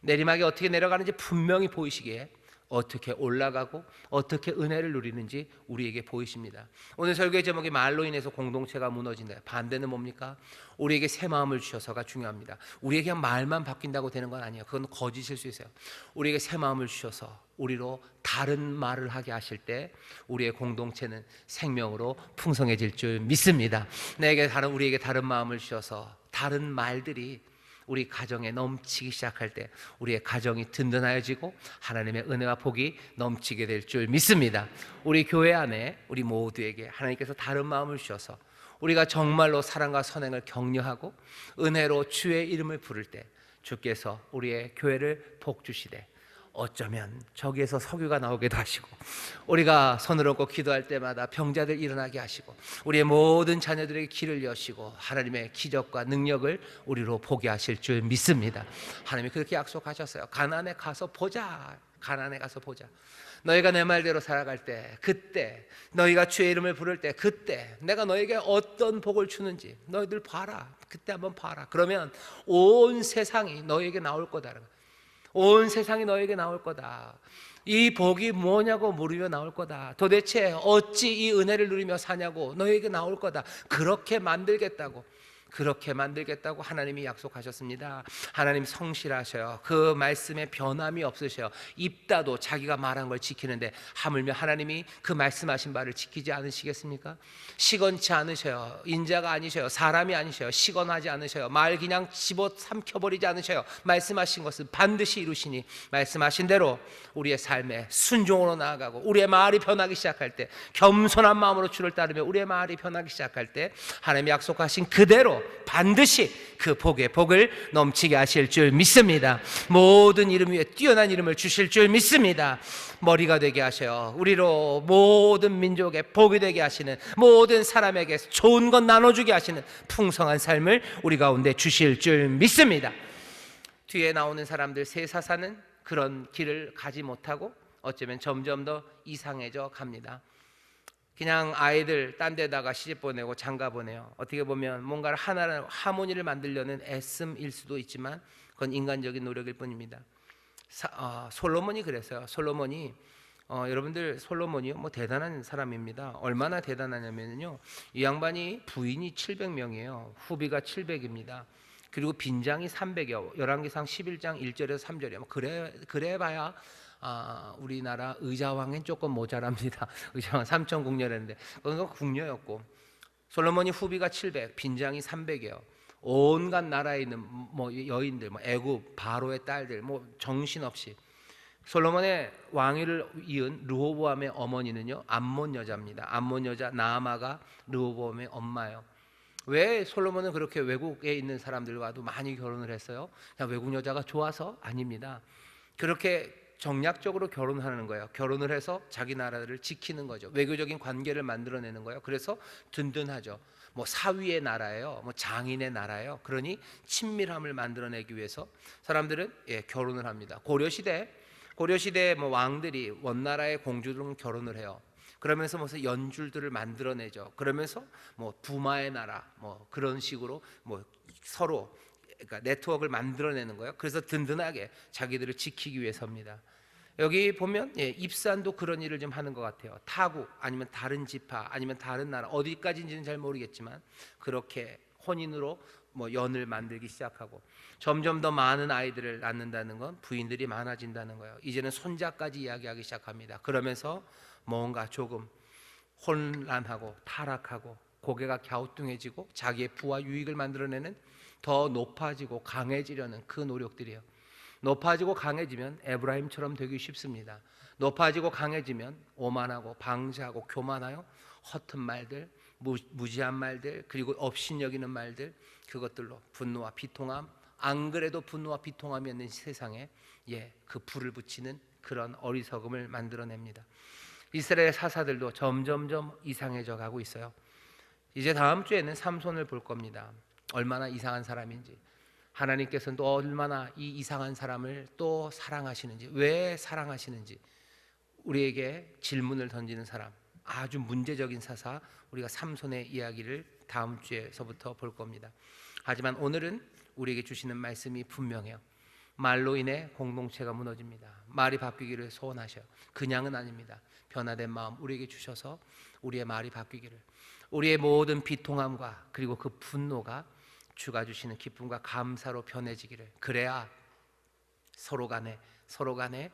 내리막이 어떻게 내려가는지 분명히 보이시기에 어떻게 올라가고 어떻게 은혜를 누리는지 우리에게 보이십니다. 오늘 설교의 제목이 말로 인해서 공동체가 무너진다. 반대는 뭡니까? 우리에게 새 마음을 주셔서가 중요합니다. 우리에게 그냥 말만 바뀐다고 되는 건 아니에요. 그건 거짓일 수 있어요. 우리에게 새 마음을 주셔서 우리로 다른 말을 하게 하실 때 우리의 공동체는 생명으로 풍성해질 줄 믿습니다. 우리에게 다른 마음을 주셔서 다른 말들이 우리 가정에 넘치기 시작할 때 우리의 가정이 든든해지고 하나님의 은혜와 복이 넘치게 될 줄 믿습니다. 우리 교회 안에 우리 모두에게 하나님께서 다른 마음을 주셔서 우리가 정말로 사랑과 선행을 격려하고 은혜로 주의 이름을 부를 때 주께서 우리의 교회를 복 주시되 어쩌면 저기에서 석유가 나오기도 하시고 우리가 손을 얹고 기도할 때마다 병자들 일어나게 하시고 우리의 모든 자녀들에게 길을 여시고 하나님의 기적과 능력을 우리로 보게 하실 줄 믿습니다. 하나님이 그렇게 약속하셨어요. 가나안에 가서 보자. 가나안에 가서 보자. 너희가 내 말대로 살아갈 때, 그때 너희가 주의 이름을 부를 때, 그때 내가 너에게 어떤 복을 주는지 너희들 봐라. 그때 한번 봐라. 그러면 온 세상이 너희에게 나올 거다. 온 세상이 너에게 나올 거다. 이 복이 뭐냐고 물으며 나올 거다. 도대체 어찌 이 은혜를 누리며 사냐고 너에게 나올 거다. 그렇게 만들겠다고 하나님이 약속하셨습니다. 하나님 성실하셔요. 그 말씀에 변함이 없으셔요. 입다도 자기가 말한 걸 지키는데 하물며 하나님이 그 말씀하신 바를 지키지 않으시겠습니까? 시건치 않으셔요. 인자가 아니셔요. 사람이 아니셔요. 시건하지 않으셔요. 말 그냥 집어삼켜버리지 않으셔요. 말씀하신 것은 반드시 이루시니 말씀하신 대로 우리의 삶에 순종으로 나아가고 우리의 말이 변하기 시작할 때, 겸손한 마음으로 주를 따르며 우리의 말이 변하기 시작할 때 하나님이 약속하신 그대로 반드시 그 복의 복을 넘치게 하실 줄 믿습니다. 모든 이름 위에 뛰어난 이름을 주실 줄 믿습니다. 머리가 되게 하셔요. 우리로 모든 민족의 복이 되게 하시는, 모든 사람에게 좋은 것 나눠주게 하시는 풍성한 삶을 우리 가운데 주실 줄 믿습니다. 뒤에 나오는 사람들 세사사는 그런 길을 가지 못하고 어쩌면 점점 더 이상해져 갑니다. 그냥 아이들 딴 데다가 시집 보내고 장가 보내요. 어떻게 보면 뭔가를 하나를 하모니를 만들려는 애씀일 수도 있지만 그건 인간적인 노력일 뿐입니다. 솔로몬이 그랬어요. 솔로몬이 여러분들 솔로몬이요 뭐 대단한 사람입니다. 얼마나 대단하냐면요, 이 양반이 부인이 700명이에요. 후비가 700입니다. 그리고 빈장이 300여. 열왕기상 11장 1절에서 3절이요. 뭐 그래 봐야 우리나라 의자왕엔 조금 모자랍니다. 의자왕 3천 궁녀랬는데 그건 궁녀였고, 솔로몬이 후비가 700, 빈장이 300이에요. 온갖 나라에 있는 뭐 여인들, 뭐 애굽 바로의 딸들, 뭐 정신없이. 솔로몬의 왕위를 이은 르호보암의 어머니는요 암몬 여자입니다. 암몬 여자 나아마가 르호보암의 엄마예요. 왜 솔로몬은 그렇게 외국에 있는 사람들과도 많이 결혼을 했어요? 그냥 외국 여자가 좋아서? 아닙니다. 그렇게 정략적으로 결혼하는 거예요. 결혼을 해서 자기 나라를 지키는 거죠. 외교적인 관계를 만들어내는 거예요. 그래서 든든하죠. 뭐 사위의 나라예요, 뭐 장인의 나라예요. 그러니 친밀함을 만들어내기 위해서 사람들은 결혼을 합니다. 고려시대 뭐 왕들이 원나라의 공주들은 결혼을 해요. 그러면서 무슨 연줄들을 만들어내죠. 그러면서 뭐 부마의 나라 뭐 그런 식으로 뭐 서로 그러니까 네트워크를 만들어내는 거예요. 그래서 든든하게 자기들을 지키기 위해서입니다. 여기 보면 입산도 그런 일을 좀 하는 것 같아요. 타국 아니면 다른 지파 아니면 다른 나라 어디까지인지는 잘 모르겠지만 그렇게 혼인으로 뭐 연을 만들기 시작하고 점점 더 많은 아이들을 낳는다는 건 부인들이 많아진다는 거예요. 이제는 손자까지 이야기하기 시작합니다. 그러면서 뭔가 조금 혼란하고 타락하고 고개가 갸우뚱해지고 자기의 부와 유익을 만들어내는 더 높아지고 강해지려는 그 노력들이에요. 높아지고 강해지면 에브라임처럼 되기 쉽습니다. 높아지고 강해지면 오만하고 방자하고 교만하여 허튼 말들, 무지한 말들, 그리고 업신여기는 말들, 그것들로 분노와 비통함, 안 그래도 분노와 비통함이 있는 세상에 그 불을 붙이는 그런 어리석음을 만들어냅니다. 이스라엘 사사들도 점점점 이상해져 가고 있어요. 이제 다음 주에는 삼손을 볼 겁니다. 얼마나 이상한 사람인지, 하나님께서는 또 얼마나 이 이상한 사람을 또 사랑하시는지, 왜 사랑하시는지 우리에게 질문을 던지는 사람, 아주 문제적인 사사, 우리가 삼손의 이야기를 다음 주에서부터 볼 겁니다. 하지만 오늘은 우리에게 주시는 말씀이 분명해요. 말로 인해 공동체가 무너집니다. 말이 바뀌기를 소원하셔요. 그냥은 아닙니다. 변화된 마음 우리에게 주셔서 우리의 말이 바뀌기를, 우리의 모든 비통함과 그리고 그 분노가 주가 주시는 기쁨과 감사로 변해지기를, 그래야 서로 간에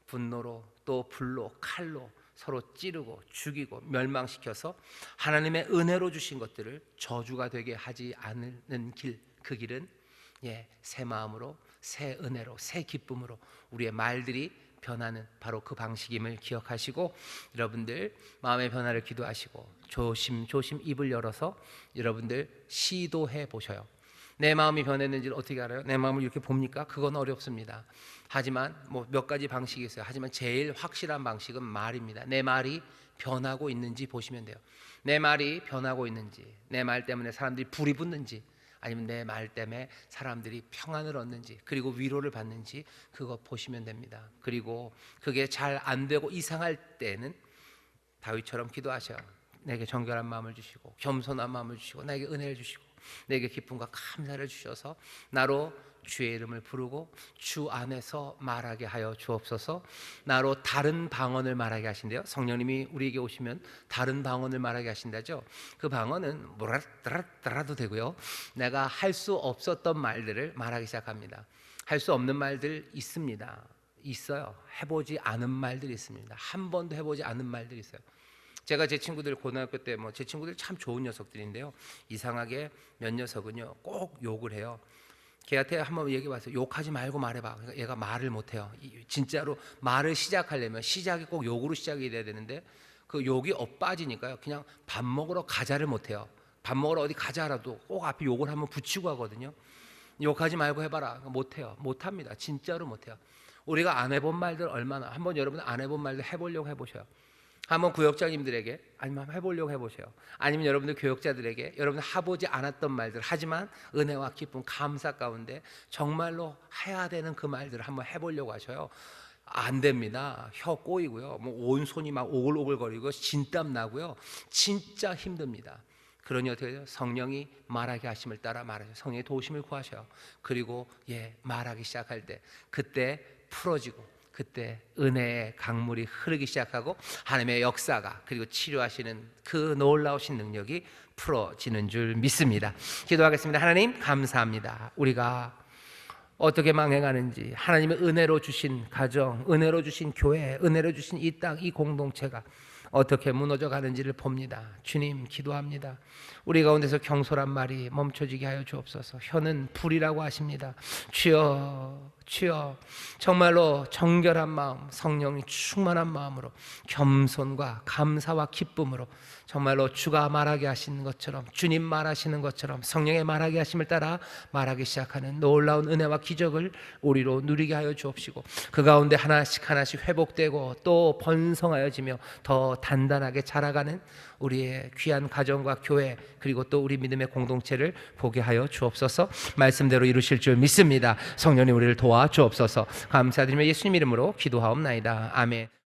분노로 또 불로 칼로 서로 찌르고 죽이고 멸망시켜서 하나님의 은혜로 주신 것들을 저주가 되게 하지 않는 길, 그 길은 새 마음으로 새 은혜로 새 기쁨으로 우리의 말들이 변하는 바로 그 방식임을 기억하시고, 여러분들 마음의 변화를 기도하시고 조심조심 입을 열어서 여러분들 시도해 보셔요. 내 마음이 변했는지를 어떻게 알아요? 내 마음을 이렇게 봅니까? 그건 어렵습니다. 하지만 뭐 몇 가지 방식이 있어요. 하지만 제일 확실한 방식은 말입니다. 내 말이 변하고 있는지 보시면 돼요. 내 말이 변하고 있는지, 내 말 때문에 사람들이 불이 붙는지, 아니면 내 말 때문에 사람들이 평안을 얻는지, 그리고 위로를 받는지, 그거 보시면 됩니다. 그리고 그게 잘 안 되고 이상할 때는 다윗처럼 기도하셔. 내게 정결한 마음을 주시고 겸손한 마음을 주시고 나에게 은혜를 주시고 내게 기쁨과 감사를 주셔서 나로 주의 이름을 부르고 주 안에서 말하게 하여 주옵소서. 나로 다른 방언을 말하게 하신대요. 성령님이 우리에게 오시면 다른 방언을 말하게 하신다죠. 그 방언은 뭐라도 되고요, 내가 할 수 없었던 말들을 말하기 시작합니다. 할 수 없는 말들 있어요. 해보지 않은 말들이 있습니다. 한 번도 해보지 않은 말들이 있어요. 제가 제 친구들 고등학교 때 제 친구들 참 좋은 녀석들인데요, 이상하게 몇 녀석은요 꼭 욕을 해요. 걔한테 한번 얘기해봤어요. 욕하지 말고 말해봐. 그러니까 얘가 말을 못해요. 진짜로 말을 시작하려면 시작이 꼭 욕으로 시작이 돼야 되는데 그 욕이 엇빠지니까요 그냥 밥 먹으러 가자를 못해요. 밥 먹으러 어디 가자라도 꼭 앞에 욕을 한번 붙이고 하거든요. 욕하지 말고 해봐라. 못해요. 못합니다. 진짜로 못해요. 우리가 안 해본 말들 얼마나, 한번 여러분 안 해본 말들 해보려고 해보셔요. 한번 구역장님들에게 아니면 해보려고 해보세요. 아니면 여러분들 교역자들에게 여러분 해보지 않았던 말들, 하지만 은혜와 기쁨 감사 가운데 정말로 해야 되는 그 말들을 한번 해보려고 하셔요. 안 됩니다. 혀 꼬이고요. 뭐 온 손이 막 오글오글거리고 진땀 나고요. 진짜 힘듭니다. 그러니 어떻게 해요? 성령이 말하게 하심을 따라 말하죠. 성령의 도우심을 구하셔요. 그리고 말하기 시작할 때 그때 풀어지고 그때 은혜의 강물이 흐르기 시작하고 하나님의 역사가 그리고 치료하시는 그 놀라우신 능력이 풀어지는 줄 믿습니다. 기도하겠습니다. 하나님 감사합니다. 우리가 어떻게 망해가는지 하나님의 은혜로 주신 가정, 은혜로 주신 교회, 은혜로 주신 이 땅, 이 공동체가 어떻게 무너져 가는지를 봅니다. 주님 기도합니다. 우리 가운데서 경솔한 말이 멈춰지게 하여 주옵소서. 혀는 불이라고 하십니다. 주여 주여, 정말로 정결한 마음, 성령이 충만한 마음으로 겸손과 감사와 기쁨으로 정말로 주가 말하게 하시는 것처럼, 주님 말하시는 것처럼 성령의 말하게 하심을 따라 말하기 시작하는 놀라운 은혜와 기적을 우리로 누리게 하여 주옵시고, 그 가운데 하나씩 하나씩 회복되고 또 번성하여지며 더 단단하게 자라가는 우리의 귀한 가정과 교회, 그리고 또 우리 믿음의 공동체를 보게 하여 주옵소서. 말씀대로 이루실 줄 믿습니다. 성령님 우리를 도와 주옵소서. 감사드리며 예수님 이름으로 기도하옵나이다. 아멘.